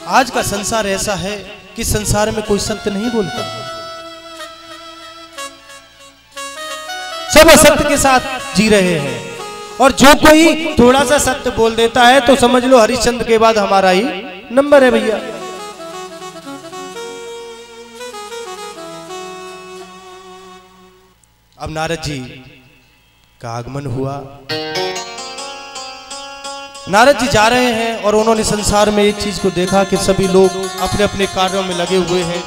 आज का संसार ऐसा है कि संसार में कोई सत्य नहीं बोलता, सब असत्य के साथ जी रहे हैं। और जो कोई थोड़ा सा सत्य बोल देता है तो समझ लो हरिश्चंद्र के बाद हमारा ही नंबर है भैया। अब नारद जी का आगमन हुआ। नारद जी जा रहे हैं और उन्होंने संसार में एक चीज को देखा कि सभी लोग अपने अपने कार्यों में लगे हुए हैं,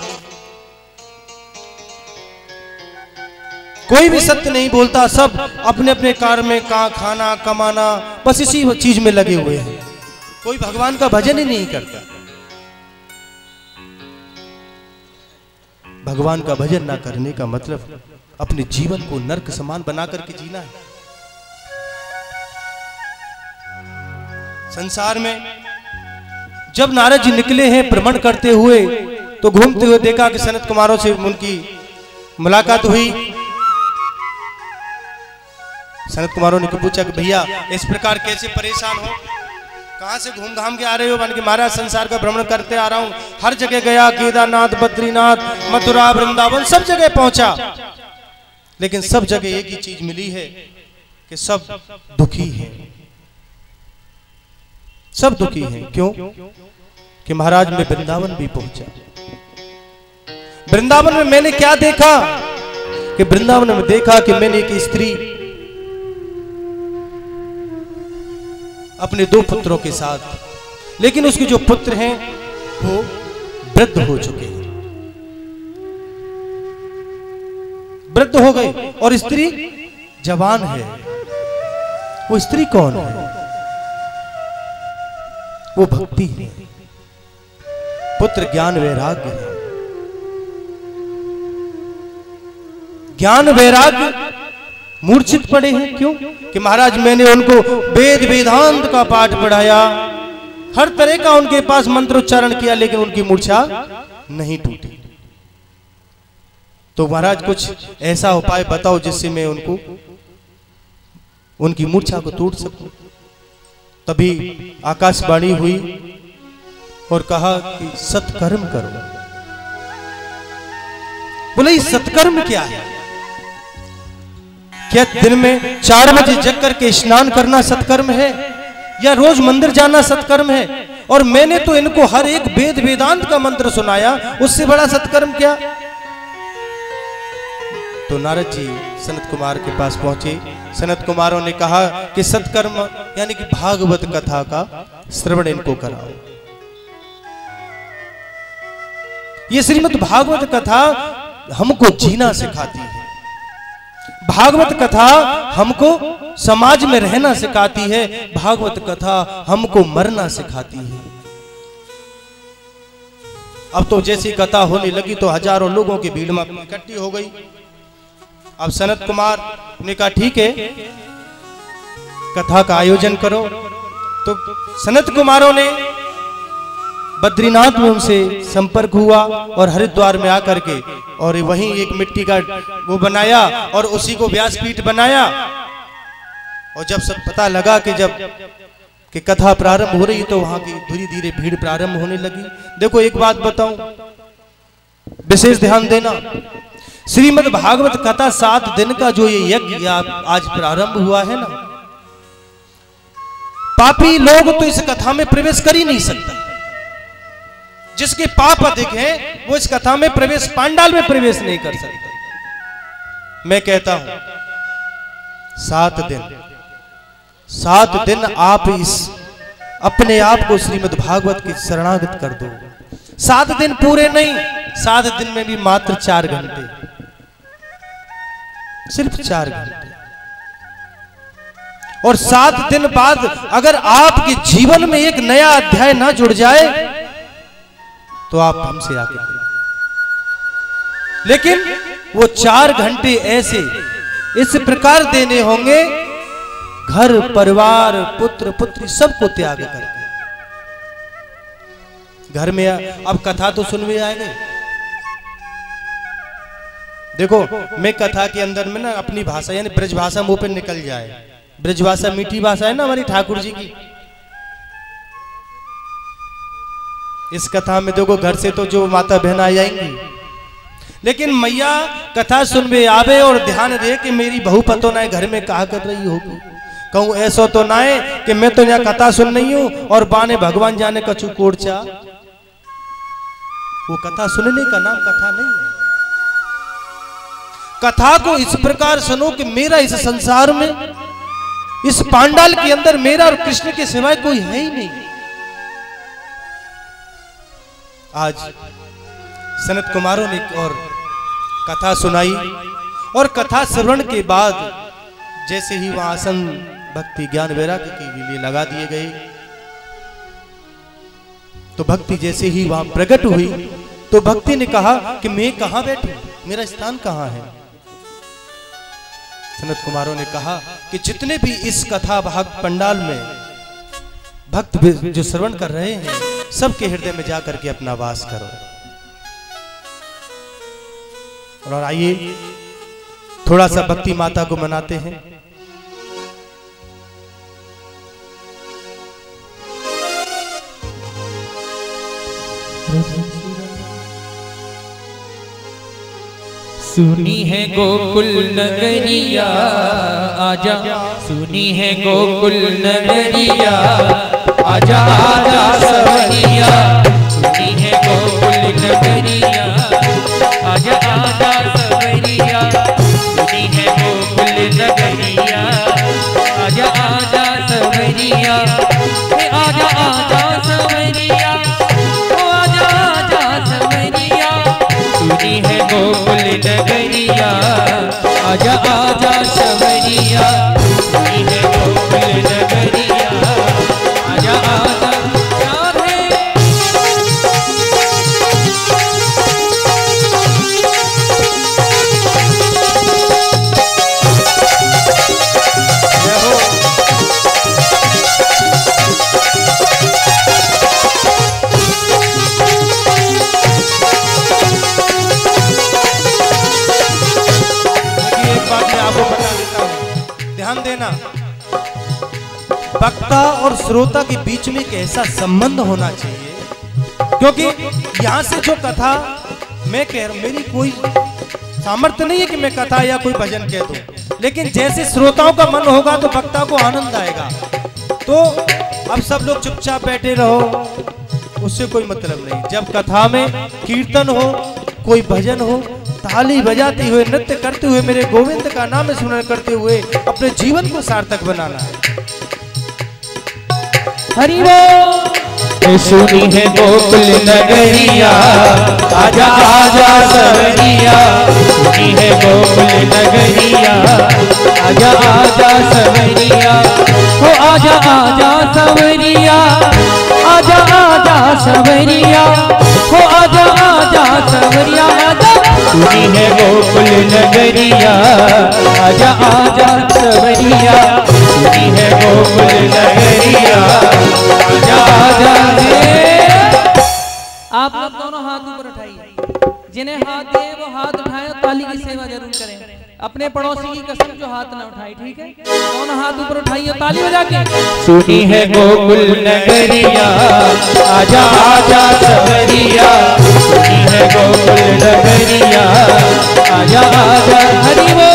कोई भी सत्य नहीं बोलता, सब अपने अपने कार्य में खाना कमाना बस इसी चीज में लगे हुए हैं, कोई भगवान का भजन ही नहीं करता। भगवान का भजन ना करने का मतलब अपने जीवन को नरक समान बना करके जीना है। संसार में जब नारद जी निकले हैं भ्रमण करते हुए तो घूमते हुए देखा कि सनत कुमारों से उनकी मुलाकात हुई। सनत कुमारों ने पूछा कि भैया इस प्रकार कैसे परेशान हो, कहां से घूम घाम के आ रहे हो? मान के महाराज संसार का भ्रमण करते आ रहा हूं, हर जगह गया, केदारनाथ, बद्रीनाथ, मथुरा, वृंदावन, सब जगह पहुंचा, लेकिन सब जगह एक ही चीज मिली है कि सब दुखी हैं, सब दुखी हैं। क्यों? कि महाराज मैं वृंदावन भी पहुंचा। वृंदावन में मैंने क्या देखा? कि वृंदावन में देखा कि मैंने एक स्त्री अपने 2 पुत्रों के साथ, लेकिन उसके जो पुत्र हैं वो वृद्ध हो चुके हैं, वृद्ध हो गए और स्त्री जवान है। वो स्त्री कौन है? वो भक्ति है, पुत्र ज्ञान वैराग्य है। ज्ञान वैराग्य मूर्छित पड़े हैं। क्यों? कि महाराज मैंने उनको वेद वेदांत का पाठ पढ़ाया, हर तरह का उनके पास मंत्र उच्चारण किया, लेकिन उनकी मूर्छा नहीं टूटी। तो महाराज कुछ ऐसा उपाय बताओ जिससे मैं उनको उनकी मूर्छा को तोड़ सकूं। तभी आकाशवाणी हुई और कहा कि सत्कर्म करो। बोले सत्कर्म क्या है? क्या दिन में 4 बजे जग करके स्नान करना सत्कर्म है, या रोज मंदिर जाना सत्कर्म है? और मैंने तो इनको हर एक वेद वेदांत का मंत्र सुनाया, उससे बड़ा सत्कर्म क्या? तो नारद जी सनत कुमार के पास पहुंचे। सनत कुमारों ने कहा कि सत्कर्म यानी कि भागवत कथा का श्रवण इनको कराओ। ये श्रीमद् भागवत कथा हमको जीना सिखाती है, भागवत कथा हमको समाज में रहना सिखाती है, भागवत कथा हमको मरना सिखाती है। अब तो जैसी कथा होने लगी तो हजारों लोगों की भीड़ में इकट्ठी हो गई। अब सनत कुमार ने कहा ठीक है, कथा का आयोजन करो। तो सनत कुमारों ने बद्रीनाथ में उनसे संपर्क हुआ और हरिद्वार में आकर के और वहीं एक मिट्टी का वो बनाया और उसी को व्यासपीठ बनाया। और जब सब पता लगा कि जब कि कथा प्रारंभ हो रही तो वहां की धीरे धीरे भीड़ प्रारंभ होने लगी। देखो एक बात बताऊं, विशेष ध्यान देना, श्रीमद् भागवत कथा 7 दिन का जो ये यज्ञ आज प्रारंभ हुआ है ना, पापी लोग तो इस कथा में प्रवेश कर ही नहीं सकता। जिसके पाप अधिक हैं वो इस कथा में प्रवेश, पांडाल में प्रवेश नहीं कर सकता। मैं कहता हूं 7 दिन आप इस अपने आप को श्रीमद् भागवत के शरणागत कर दो। 7 दिन पूरे नहीं, 7 दिन में भी मात्र 4 घंटे, सिर्फ 4 घंटे। और 7 दिन बाद अगर आपके जीवन में एक नया अध्याय ना जुड़ जाए तो आप हमसे आके करें। लेकिन वो 4 घंटे ऐसे इस प्रकार देने होंगे, घर परिवार पुत्र पुत्री सबको त्याग करके। घर में अब कथा तो सुन में आएंगे। देखो मैं कथा के अंदर में ना अपनी भाषा यानी ब्रज भाषा मुंह पे निकल जाए, ब्रज भाषा मीठी भाषा है ना हमारी ठाकुर जी की। इस कथा में देखो घर से तो जो माता बहन आ जाएंगी, लेकिन मैया कथा सुनबे आवे और ध्यान दे कि मेरी बहू पतो ना घर में कहा कर रही होगी। कहूँ ऐसा तो ना है कि मैं तो यहाँ कथा सुन रही हूँ और बाने भगवान जाने कछु कोड़चा। वो कथा सुनने का नाम कथा नहीं है। कथा को इस प्रकार सुनो कि मेरा इस संसार में, इस पांडाल के अंदर मेरा और कृष्ण के सिवाय कोई है ही नहीं। आज सनत कुमारों ने और कथा सुनाई और कथा श्रवण के बाद जैसे ही वहां आसन भक्ति ज्ञान वैराग्य के लिए लगा दिए गए, तो भक्ति जैसे ही वहां प्रकट हुई तो भक्ति ने कहा कि मैं कहां बैठूं, मेरा स्थान कहां है। सनत कुमारों ने कहा कि जितने भी इस कथा भाग पंडाल में भक्त जो श्रवण कर रहे हैं, सबके हृदय में जाकर के अपना वास करो। और आइए थोड़ा सा भक्ति माता को मनाते हैं। सुनी है गोकुल नगरिया आजा, सुनी है गोकुल नगरिया आजा आजा सवरिया, सुनी है गोकुल नगरिया आजा आजा सवरिया, सुनी है गोकुल नगरिया आजा आजा सवरिया, आजा आजा सवरिया, आजा आजा सवरिया, सुनी है गोकुल नगरिया आजा आजा सवरिया, सुनी है गोकुल नगरिया आजा आजा। ध्यान देना, वक्ता और श्रोता के बीच में एक ऐसा संबंध होना चाहिए, क्योंकि यहां से जो कथा मैं कह रहा हूं, मेरी कोई सामर्थ्य नहीं है कि मैं कथा या कोई भजन कह दूं, लेकिन जैसे श्रोताओं का मन होगा तो वक्ता को आनंद आएगा। तो अब सब लोग चुपचाप बैठे रहो, उससे कोई मतलब नहीं। जब कथा में कीर्तन हो, कोई भजन हो, ताली बजाते हुए, नृत्य करते हुए, मेरे गोविंद का नाम स्मरण करते हुए अपने जीवन को सार्थक बनाना है। हरि बोल। सुनी है गोकुल नगरिया आजा आजा सवरिया, सुनी है गोकुल नगरिया आजा आजा सवरिया, हो आजा आजा सवरिया, आजा आजा सवरिया, हो आजा आजा सवरिया, आजा। सुनी है गोकुल नगरिया आजा आजा सवरिया, सुनी है गोकुल नगरिया आजा आजा। आप लोग दोनों हाथ ऊपर उठाइए, जिन्हें हाथ दिए वो हाथ उठाए, ताली की सेवा जरूर करें। अपने पड़ोसी की कसम जो हाथ ना उठाए, ठीक है? दोनों हाथ ऊपर उठाइए, ताली बजा के। सुनी है गोकुल नगरिया आजा आजा सवरिया, सुनी है गोकुल नगरिया आजा आजा। हरि बोल।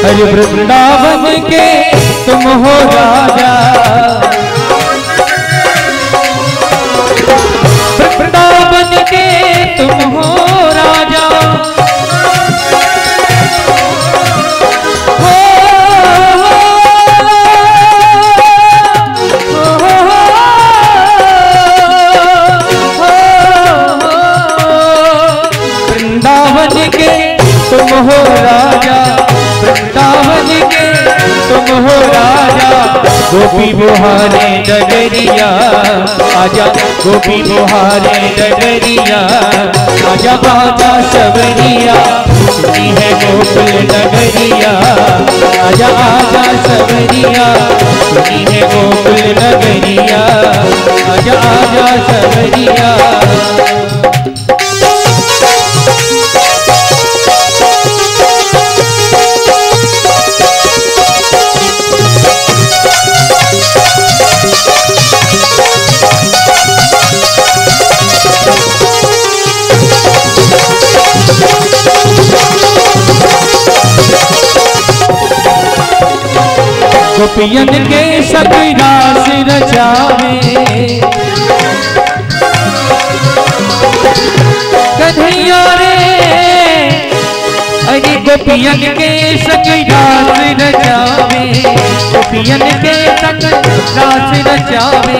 हरि वृंदावन के तुम हो राजा, वृंदावन के तुम हो राजा, वृंदावन के तुम हो राजा, वृंदावन के तुम हो राजा, गोपी बुहारे डगरिया आजा, गोपी बुहारे डगरिया आजा आजा सवरिया, सुनी है गोकुल नगरिया आजा आजा सवरिया, सुनी है गोकुल नगरिया आजा आजा सवरिया। गोपियन के सब रास रचावे, कन्हैया रे अरे गोपियन के संग रास रचावे, गोपियन के संग रास रचावे,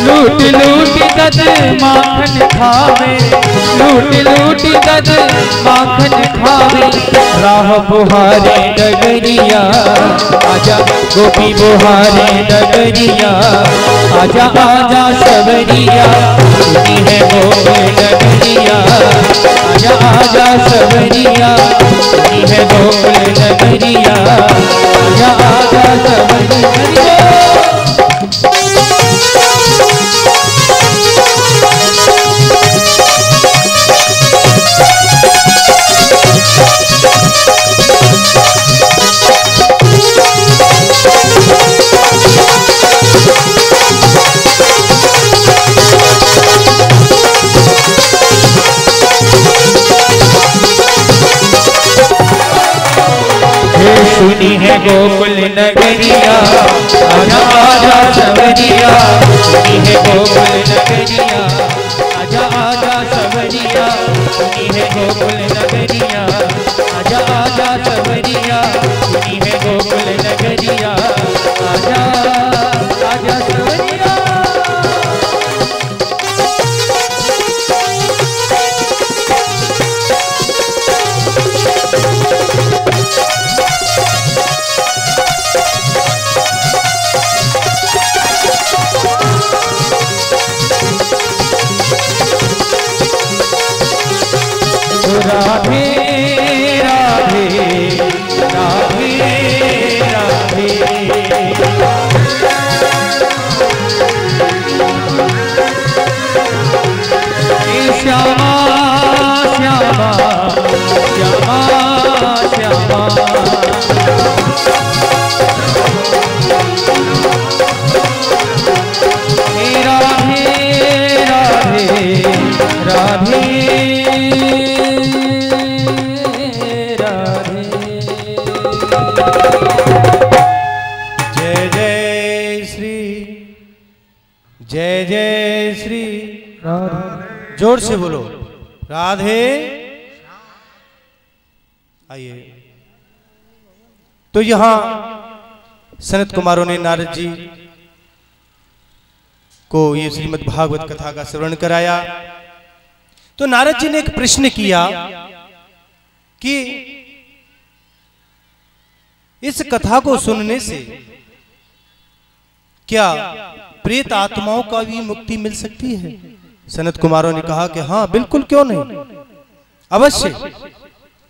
लूट लूट दद माखन खावे, लूट लूट दद माखन खावे, राह बुहारे डगरिया आजा, गोपी बुहारे डगरिया आजा आजा सवरिया, सुनी है गोकुल नगरिया आजा आजा सवरिया, सुनी है गोकुल नगरिया आजा आजा सवरिया। सुनी है गोकुल नगरिया आजा आजा सवरिया, सुनी है गोकुल नगरिया आजा आजा सवरिया, सुनी है गोकुल नगरिया आजा आजा सवरिया, सुनी है गोकुल नगरिया आजा आजा सवरिया। राधे राधे राधे राधे, श्यामा श्यामा श्यामा श्यामा, राधे राधे जय जय श्री, जय जय श्री राधे, जोर से बोलो राधे। आइए, तो यहां सनत कुमारों ने नारद जी को ये श्रीमद् भागवत कथा का श्रवण कराया। तो नारद जी ने एक प्रश्न किया कि इस कथा को सुनने से क्या प्रेत आत्माओं का भी मुक्ति मिल सकती है? सनत कुमारों ने कहा कि हाँ बिल्कुल, क्यों नहीं, अवश्य।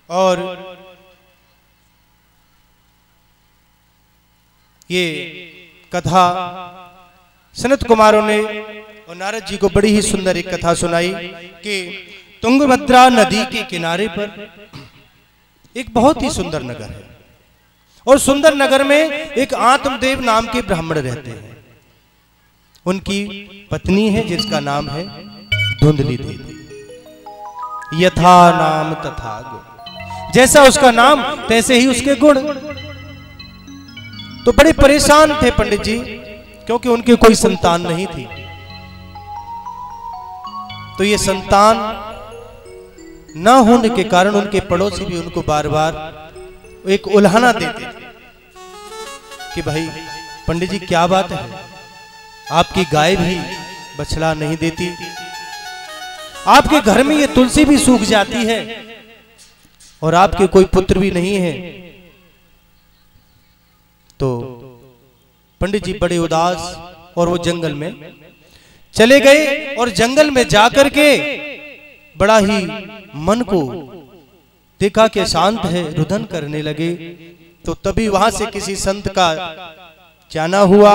और ये कथा सनत कुमारों ने और नारद जी को बड़ी ही सुंदर एक कथा सुनाई कि तुंगभद्रा नदी के किनारे पर एक बहुत ही सुंदर नगर है, और सुंदर नगर में एक आत्मदेव नाम के ब्राह्मण रहते हैं। उनकी पत्नी है जिसका नाम है धुंधली देवी। यथा नाम तथा गुण, जैसा उसका नाम तैसे ही उसके गुण। तो बड़े परेशान थे पंडित जी, क्योंकि उनकी कोई संतान नहीं थी। तो ये संतान न होने के कारण उनके पड़ोसी भी उनको बार बार एक उल्हाना देते थे कि भाई पंडित जी क्या बात है, आपकी गाय भी बछड़ा नहीं देती, आपके घर में ये तुलसी भी सूख जाती है, और आपके कोई पुत्र भी नहीं है। तो पंडित जी बड़े उदास और वो जंगल में चले गए और जंगल में जाकर के बड़ा ही मन को देखा कि शांत है, रुदन करने लगे। तो तभी वहां से किसी संत का जाना हुआ।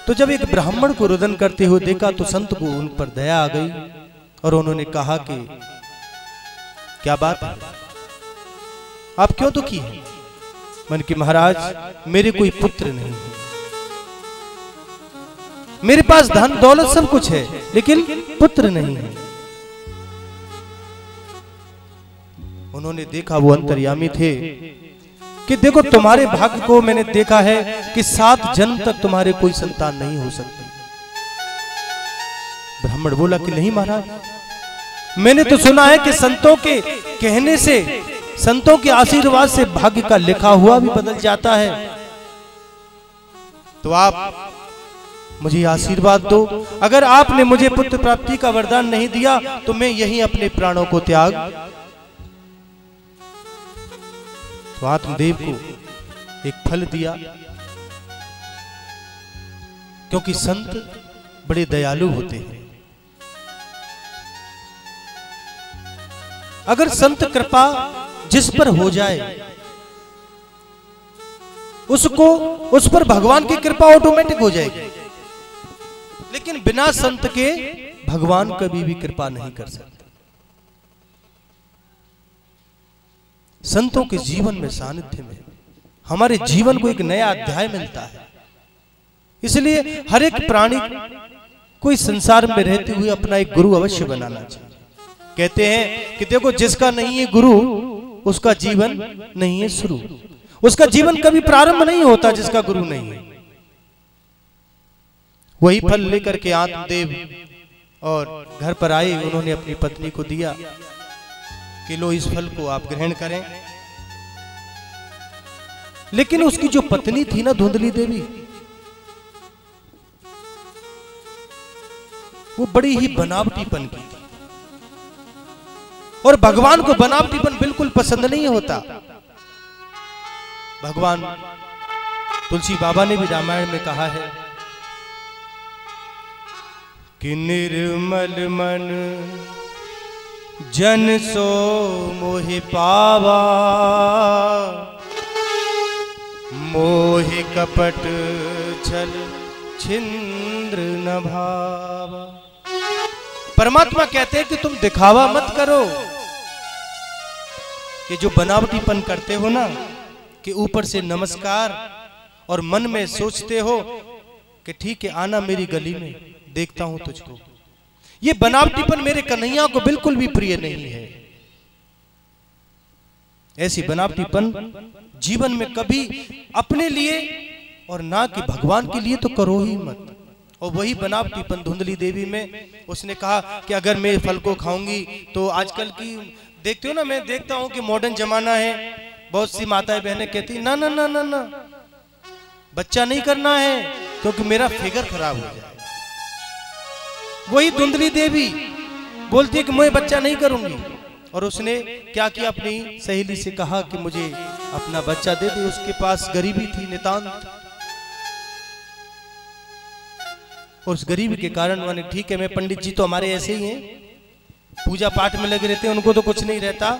तो जब एक ब्राह्मण को रुदन करते हुए देखा तो संत को उन पर दया आ गई और उन्होंने कहा कि क्या बात है, आप क्यों दुखी हैं? मन की महाराज, मेरे कोई पुत्र नहीं है, मेरे पास धन दौलत सब कुछ है, लेकिन पुत्र नहीं है। उन्होंने देखा, वो अंतर्यामी थे, कि देखो तुम्हारे भाग्य को मैंने देखा है कि 7 जन्म तक तुम्हारे कोई संतान नहीं हो सकती। ब्राह्मण बोला कि नहीं महाराज, मैंने तो सुना है कि संतों के कहने से, संतों के आशीर्वाद से भाग्य का लिखा हुआ भी बदल जाता है। तो आप मुझे आशीर्वाद दो, अगर आपने मुझे पुत्र प्राप्ति का वरदान नहीं दिया तो मैं यहीं अपने प्राणों को त्याग। तो आत्मदेव को एक फल दिया, क्योंकि संत बड़े दयालु होते हैं। अगर संत कृपा जिस पर हो जाए उसको, उस पर भगवान की कृपा ऑटोमेटिक हो जाएगी, लेकिन बिना संत के भगवान कभी भी कृपा नहीं कर सकते। संतों के जीवन में, सानिध्य में हमारे जीवन को एक नया अध्याय मिलता है। इसलिए हर एक प्राणी को इस संसार में रहते हुए अपना एक गुरु अवश्य बनाना चाहिए। कहते हैं कि देखो, जिसका नहीं है गुरु उसका जीवन नहीं है शुरू, उसका जीवन कभी प्रारंभ नहीं होता जिसका गुरु नहीं है। वही फल लेकर के आत्मदेव और घर पर आए, उन्होंने अपनी पत्नी को दिया कि लो इस फल को आप ग्रहण करें। लेकिन उसकी जो पत्नी थी ना, धुंधली देवी, वो बड़ी ही बनावटीपन की थी, और भगवान को बनावटीपन बिल्कुल पसंद नहीं होता। भगवान तुलसी बाबा ने भी रामायण में कहा है कि निर्मल मन जन सो मोहि पावा, मोहि कपट छल छिंद्र न भावा। परमात्मा कहते हैं कि तुम दिखावा मत करो, कि जो बनावटीपन करते हो ना, कि ऊपर से नमस्कार और मन में सोचते हो कि ठीक है आना मेरी गली में, देखता हूं तुझको, ये बनावटीपन मेरे कन्हैया को बिल्कुल भी प्रिय नहीं है। ऐसी बनावटीपन जीवन में कभी अपने लिए और ना कि भगवान के लिए तो करो ही मत। और वही बनावटीपन धुंधली देवी में उसने कहा कि अगर मैं फल को खाऊंगी तो आजकल की देखते हो ना, मैं देखता हूं कि मॉडर्न जमाना है, बहुत सी माताएं बहनें कहती ना ना ना ना ना, बच्चा नहीं करना है क्योंकि मेरा फिगर खराब हो जाए। वही धुंधली देवी बोलती है कि मैं बच्चा नहीं करूंगी, और उसने क्या किया, अपनी सहेली से कहा कि मुझे अपना बच्चा दे दे। उसके पास गरीबी थी नितांत, और उस गरीबी के कारण मैंने, ठीक है मैं, पंडित जी तो हमारे ऐसे ही हैं, पूजा पाठ में लगे रहते हैं, उनको तो कुछ नहीं रहता,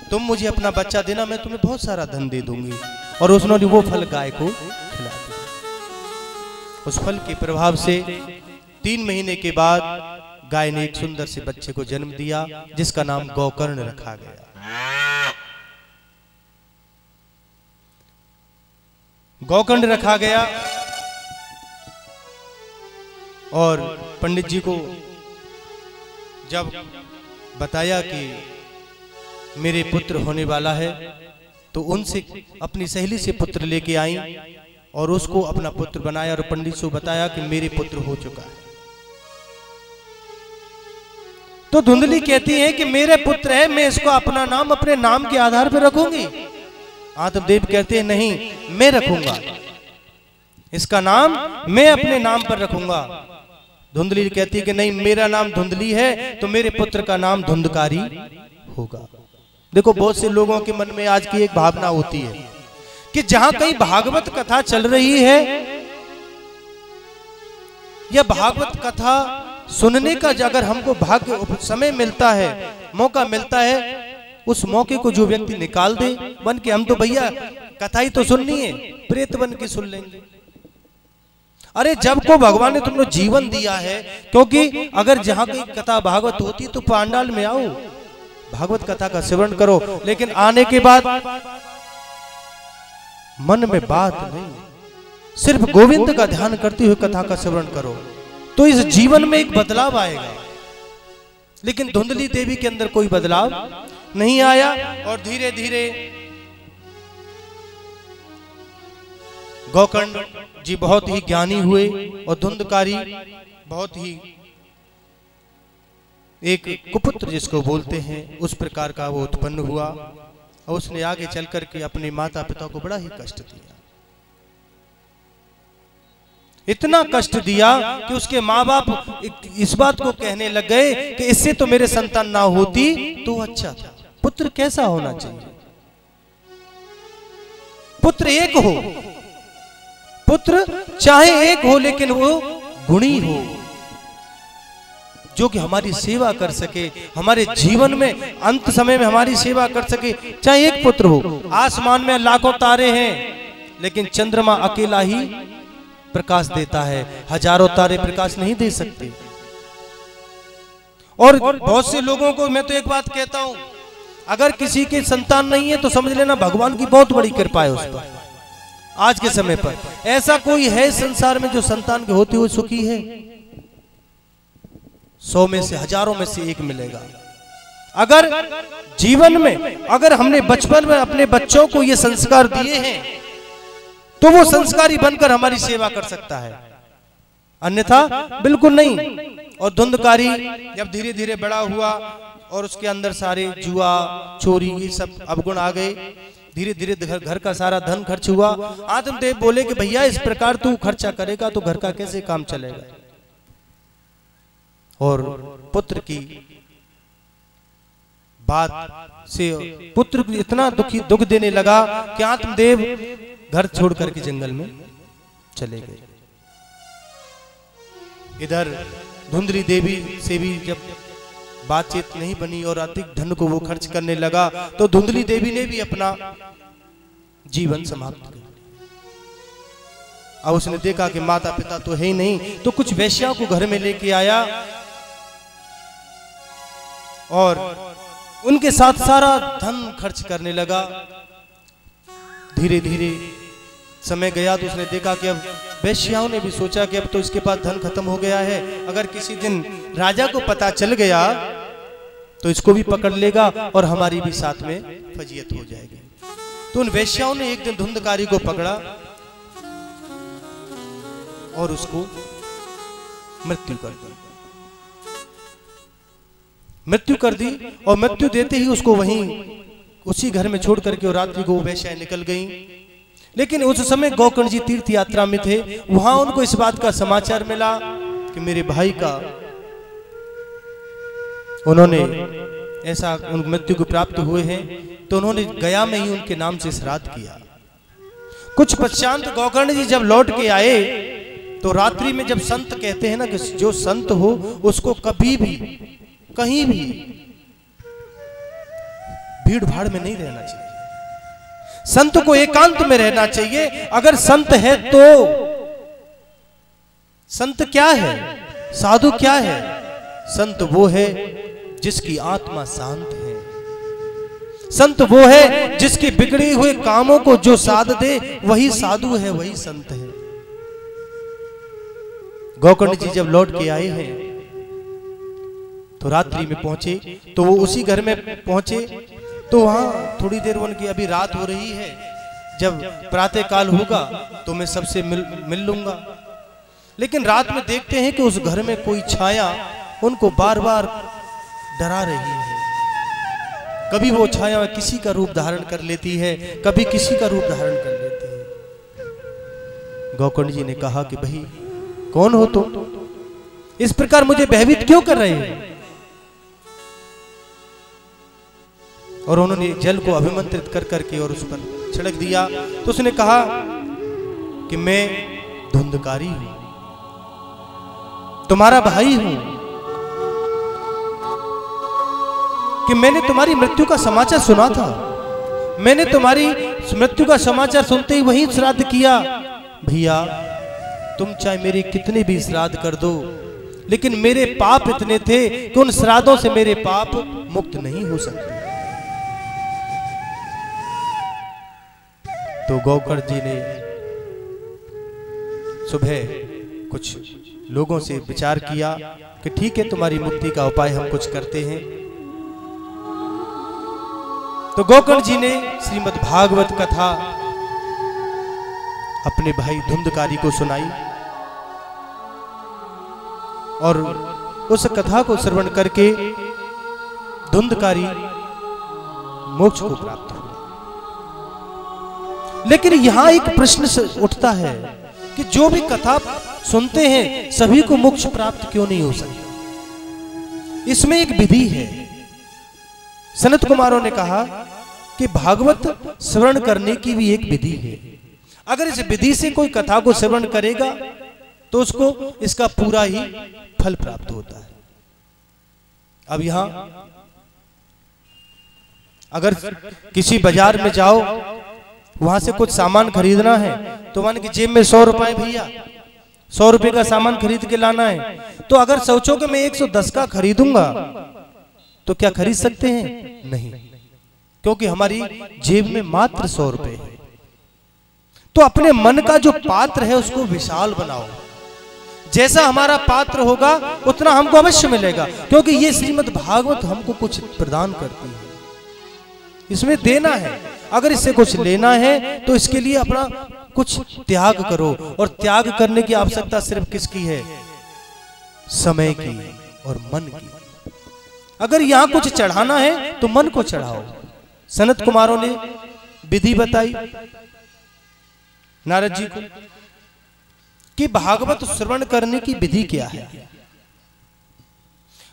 तुम मुझे अपना बच्चा देना, मैं तुम्हें बहुत सारा धन दे दूंगी। और उसने वो फल गाय को खिला दिया। उस फल के प्रभाव से 3 महीने के बाद गाय ने एक सुंदर से बच्चे को जन्म दिया, जिसका नाम गोकर्ण रखा गया। गोकर्ण रखा गया, और पंडित जी को जब बताया कि मेरे पुत्र होने वाला है, तो उनसे अपनी सहेली से पुत्र लेके आई और उसको अपना पुत्र बनाया, और पंडित को बताया कि मेरे पुत्र हो चुका है। तो धुंधली कहती है कि मेरे पुत्र है, मैं इसको अपना नाम अपने नाम के आधार पर रखूंगी। आत्मदेव कहते हैं नहीं, मैं रखूंगा इसका नाम, मैं अपने नाम पर रखूंगा। धुंधली कहती है कि नहीं, मेरा नाम धुंधली है तो मेरे पुत्र का नाम धुंधकारी होगा। देखो, बहुत से लोगों के मन में आज की एक भावना होती है कि जहां कहीं भागवत कथा चल रही है या भागवत कथा सुनने का अगर हमको भाग्य समय मिलता है, मौका मिलता है, उस मौके को जो व्यक्ति निकाल दे बन के, हम तो भैया कथा ही तो सुननी है, प्रेत बन के सुन लेंगे। अरे जब को भगवान ने तुमको जीवन दिया है, क्योंकि अगर जहां कहीं कथा भागवत होती तो पांडाल में आओ, भागवत कथा का सेवन करो, लेकिन आने के बाद मन में बात नहीं, सिर्फ गोविंद का ध्यान करते हुए कथा का सेवन करो, तो इस जीवन में एक बदलाव आएगा। लेकिन धुंधली देवी के अंदर कोई बदलाव नहीं आया और धीरे धीरे गोकर्ण जी बहुत ही ज्ञानी हुए और धुंधकारी बहुत ही एक कुपुत्र जिसको बोलते हैं उस प्रकार का वो उत्पन्न हुआ और उसने आगे चल करके अपने माता पिता को बड़ा ही कष्ट दिया, इतना कष्ट दिया कि उसके माँ बाप इस बात को कहने लग गए कि इससे तो मेरे संतान ना होती तो अच्छा था। पुत्र कैसा होना चाहिए? पुत्र एक हो, पुत्र चाहे एक हो लेकिन वो गुणी हो, जो कि हमारी सेवा कर सके, हमारे जीवन में अंत समय में हमारी सेवा कर सके। चाहे एक पुत्र हो, आसमान में लाखों तारे हैं लेकिन चंद्रमा अकेला ही प्रकाश देता है, हजारों तारे प्रकाश नहीं दे सकते। और बहुत से लोगों को मैं तो एक बात कहता हूं, अगर किसी के संतान नहीं है तो समझ लेना भगवान की बहुत बड़ी कृपा है उस पर। आज के समय पर ऐसा कोई है संसार में जो संतान के होते हुए सुखी है? 100 में से हजारों में से एक मिलेगा। अगर जीवन में अगर हमने बचपन में अपने बच्चों को ये संस्कार दिए हैं तो वो संस्कारी बनकर हमारी सेवा कर सकता है, अन्यथा बिल्कुल नहीं। और धुंधकारी जब धीरे धीरे बड़ा हुआ और उसके अंदर सारे जुआ चोरी ये सब अवगुण आ गए, धीरे धीरे घर का सारा धन खर्च हुआ। आत्मदेव बोले कि भैया इस प्रकार तू खर्चा करेगा तो घर का कैसे काम चलेगा? और पुत्र की बात से पुत्र इतना दुख देने लगा कि आत्मदेव घर छोड़ करके जंगल में चले गए। इधर धुंधली देवी से भी जब बातचीत नहीं बनी और अधिक धन को वो खर्च करने लगा तो धुंधली देवी ने भी अपना जीवन समाप्त कर दिया। अब उसने देखा कि माता पिता तो है ही नहीं, तो कुछ वेश्याओं को घर में लेके आया और उनके साथ सारा धन खर्च करने लगा। धीरे धीरे समय गया तो उसने देखा कि अब वेश्याओं ने भी सोचा कि अब तो इसके पास धन खत्म हो गया है, अगर किसी दिन राजा को पता चल गया तो इसको भी पकड़ लेगा और हमारी भी साथ में फजीयत हो जाएगी। तो उन वेश्याओं ने एक दिन धुंधकारी को पकड़ा और उसको मृत्यु कर दी और मृत्यु देते ही उसको वहीं उसी घर में छोड़ करके और रात्रि को वो वेश्याएं निकल गईं। लेकिन उस समय गोकर्ण जी तीर्थ यात्रा में थे, वहां उनको इस बात का समाचार मिला कि मेरे भाई का उन्होंने ऐसा मृत्यु को प्राप्त हुए हैं, तो उन्होंने गया में ही उनके नाम से श्राद्ध किया। कुछ पश्चात गोकर्ण जी जब लौट के आए तो रात्रि में जब संत कहते हैं ना कि जो संत हो उसको कभी भी कहीं भी भीड़ भाड़ में नहीं रहना चाहिए, संत को एकांत में रहना चाहिए। अगर संत है तो संत क्या है, साधु क्या है? संत वो है जिसकी आत्मा शांत है, संत वो है जिसके बिगड़े हुए कामों को जो साध दे वही साधु है, वही संत है। गोकर्ण जी जब लौट के आए हैं तो रात्रि में पहुंचे, तो वो उसी घर में पहुंचे तो वहां थोड़ी देर उनकी अभी रात हो रही है, जब प्रातः काल होगा तो मैं सबसे मिल लूंगा। लेकिन रात में देखते हैं कि उस घर में कोई छाया उनको बार बार डरा रही है। कभी वो छाया किसी का रूप धारण कर लेती है, कभी किसी का रूप धारण कर लेती है। गोकर्ण जी ने कहा कि भाई कौन हो तुम, इस प्रकार मुझे भयभीत क्यों कर रहे हैं? और उन्होंने जल को अभिमंत्रित कर करके और उस पर छिड़क दिया। तो उसने कहा कि मैं धुंधकारी हूं, तुम्हारा भाई हूं, कि मैंने तुम्हारी मृत्यु का समाचार सुना था, मैंने तुम्हारी मृत्यु का समाचार सुनते ही वहीं श्राद्ध किया। भैया तुम चाहे मेरे कितने भी श्राद्ध कर दो, लेकिन मेरे पाप इतने थे कि उन श्राद्धों से मेरे पाप मुक्त नहीं हो सकते। तो गोकर्ण जी ने सुबह कुछ लोगों से विचार किया कि ठीक है, तुम्हारी मुक्ति का उपाय हम कुछ करते हैं। तो गोकर्ण जी ने श्रीमद् भागवत कथा अपने भाई धुंधकारी को सुनाई और उस कथा को श्रवण करके धुंधकारी मोक्ष को प्राप्त हुआ। लेकिन यहां एक प्रश्न उठता है कि जो भी कथा सुनते हैं सभी को मोक्ष प्राप्त क्यों नहीं हो सकता? इसमें एक विधि है। सनत कुमारों ने कहा कि भागवत श्रवण करने की भी एक विधि है। अगर इस विधि से कोई कथा को श्रवण करेगा तो उसको इसका पूरा ही फल प्राप्त होता है। अब यहां अगर किसी बाजार में जाओ, वहां से कुछ सामान खरीदना है, तो मान के जेब में 100 रुपए, भैया 100 रुपए का सामान खरीद के लाना है, तो अगर सोचो कि मैं 110 का खरीदूंगा तो क्या खरीद सकते हैं? नहीं, क्योंकि हमारी जेब में मात्र 100 रुपए है। तो अपने मन का जो पात्र है उसको विशाल बनाओ। जैसा हमारा पात्र होगा उतना हमको अवश्य मिलेगा, क्योंकि ये श्रीमद् भागवत हमको कुछ प्रदान करती है, इसमें देना है। अगर इससे कुछ लेना है तो इसके लिए अपना कुछ त्याग करो, और त्याग करने की आवश्यकता सिर्फ किसकी है? समय की और मन की। अगर यहां कुछ चढ़ाना है तो मन को चढ़ाओ। सनत कुमारों ने विधि बताई नारद जी को कि भागवत श्रवण करने की विधि क्या है।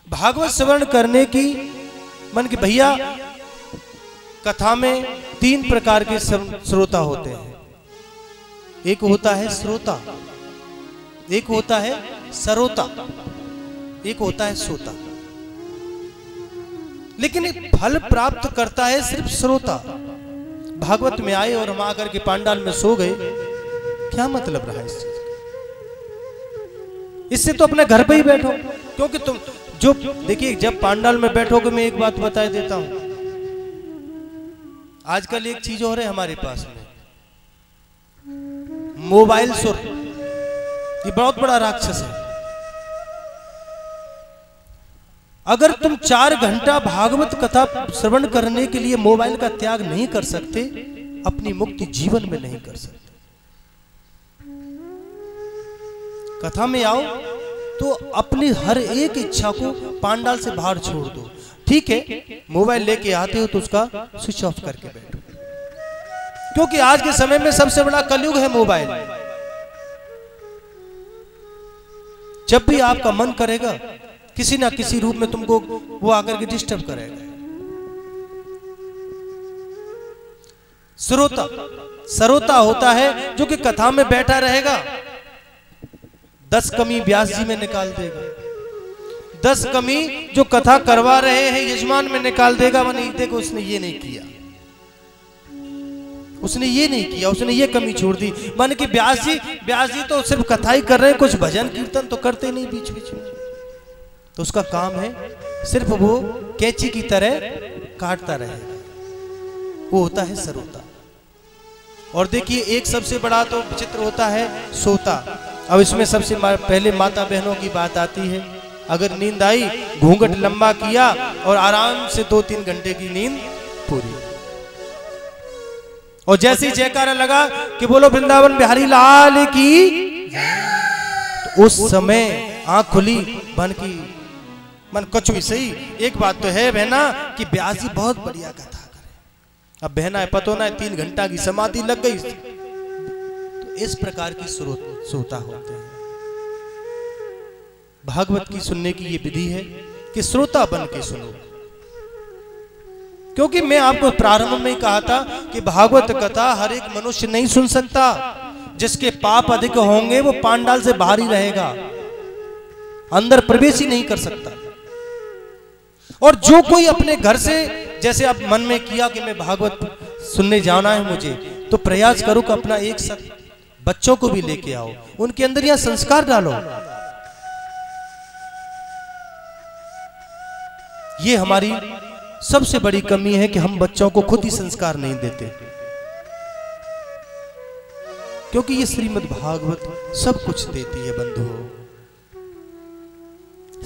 भागवत श्रवण करने की मन की भैया कथा में 3 प्रकार के श्रोता होते हैं। एक होता है श्रोता, एक होता है सरोता, एक होता है श्रोता। लेकिन फल प्राप्त करता है सिर्फ श्रोता। भागवत में आए और हम आकर के पांडाल में सो गए, क्या मतलब रहा इस चीज? इससे तो अपने घर पे ही बैठो, क्योंकि तुम जो देखिए जब पांडाल में बैठोगे, मैं एक बात बता देता हूं, आजकल एक चीज और है हमारे पास में, मोबाइल सुर। ये बहुत बड़ा राक्षस है। अगर तुम 4 घंटा भागवत कथा श्रवण करने के लिए मोबाइल का त्याग नहीं कर सकते, अपनी मुक्ति जीवन में नहीं कर सकते। कथा में आओ तो अपनी हर एक इच्छा को पांडाल से बाहर छोड़ दो। ठीक है, मोबाइल लेके आते हो तो उसका स्विच ऑफ करके बैठो, क्योंकि आज के समय में सबसे बड़ा कलयुग है मोबाइल। जब भी आपका मन करेगा, किसी ना किसी रूप में तुमको वो आकर के डिस्टर्ब करेगा। श्रोता, सरोता होता है जो कि कथा में बैठा रहेगा, 10 कमी व्यास जी में निकाल देगा, 10 कमी जो कथा करवा रहे हैं यजमान में निकाल देगा। मैंने देखो उसने ये नहीं किया, उसने ये नहीं किया, उसने ये कमी छोड़ दी। मान कि व्यास जी तो सिर्फ कथा ही कर रहे हैं, कुछ भजन कीर्तन तो करते नहीं बीच बीच में। तो उसका काम है सिर्फ वो कैंची की तरह काटता रहेगा, वो होता है सरोता। और देखिए एक सबसे बड़ा तो विचित्र होता है सोता। अब इसमें सबसे पहले माता बहनों की बात आती है। अगर नींद आई, घूंघट लंबा किया और आराम से 2-3 घंटे की नींद पूरी, और जैसे ही जयकारा लगा कि बोलो वृंदावन बिहारी लाल की, तो उस समय आंख खुली, बन की मन कुछ भी सही। एक बात तो है बहना कि व्यास जी बहुत बढ़िया कथा करे। अब बहना है पतो ना 3 घंटा की समाधि लग गई। तो इस प्रकार की श्रोता होते हैं। भागवत की सुनने की ये विधि है कि श्रोता बन के सुनो। क्योंकि मैं आपको प्रारंभ में ही कहा था कि भागवत कथा हर एक मनुष्य नहीं सुन सकता। जिसके पाप अधिक होंगे वो पांडाल से बाहर ही रहेगा, अंदर प्रवेश ही नहीं कर सकता। और जो कोई अपने घर से, जैसे अब मन में किया कि मैं भागवत सुनने जाना है मुझे, तो प्रयास करो कि अपना एक साथ बच्चों को भी लेके आओ, उनके अंदर यह संस्कार डालो। ये हमारी सबसे बड़ी कमी है कि हम बच्चों को खुद ही संस्कार नहीं देते, क्योंकि ये श्रीमद् भागवत सब कुछ देती है बंधुओं,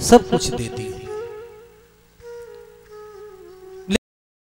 सब कुछ देती है।